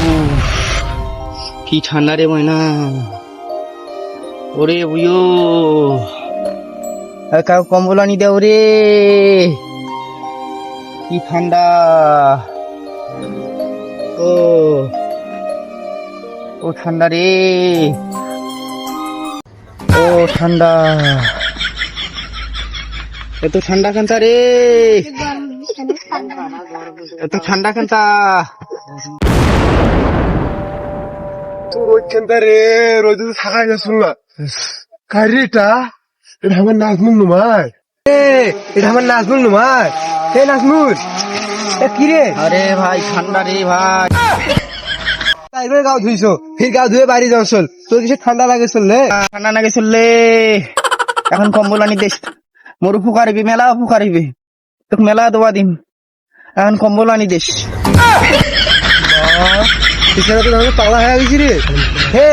উফ, কি ঠান্ডা রে ময়না। ওরে বুঝো কাউ কম্বল আনি দেও রে, কি ঠান্ডা। ও ও ঠান্ডা রে, ও ঠান্ডা, এত ঠান্ডা কান্তা রে, এত ঠান্ডা কান্তা। রোজ কেনতা রে, রোজ থাকা যাচ্ছিল না। কারি এটা আমার নাজমুল নুমাই, এটা আমার নাজমুল নুমাই। হে নাজমুল, কি রে? আরে ভাই ঠান্ডা রে ভাই। এবার গাও ধুইছো, ফির গাও ধুয়ে বাড়ি যাও চল। তোর কিছু ঠান্ডা লাগে চললে? ঠান্ডা নাগে চললে এখন কম্বল আনি দেশ, মরু ফুকারিবি, মেলা ফুকারিবি, তোকে মেলা দোয়া দিন, এখন কম্বল আনি দেশ। পাগলা হয়ে গেছি রে। হে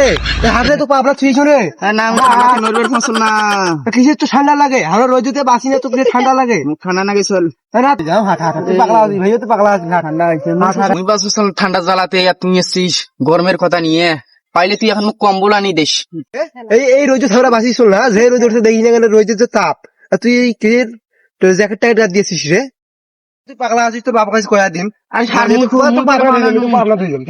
হাতে তো পাবলা ছুঁয়েছ রে। না নড়বের ফসল না, কিসের তো ঠান্ডা লাগে? হাড়ো রোজতে বাসি না তো কিছু ঠান্ডা লাগে? মুখ ঠান্ডা নাগে চল। যাও হাট হাট তুই পাগলা হবি ভাই, তো পাগলা হবি। ঠান্ডা তুই বাস ফসল ঠান্ডা জ্বালাতে, আর তুই এসছিস গরমের কথা নিয়ে। পাইলে তুই এখন মুখ কম্বল আনি দেশ। এই রোজে থাকলে বাসি চল না, যে রোজ উঠতে দেখি না কেন রোজে যে তাপ। আর তুই এই কির তোর জ্যাকেটটা এটা দিয়েছিস রে? তুই পাগলা আছিস, তোর বাবার কাছে কয়া দিন। আর পাগলা দুইজন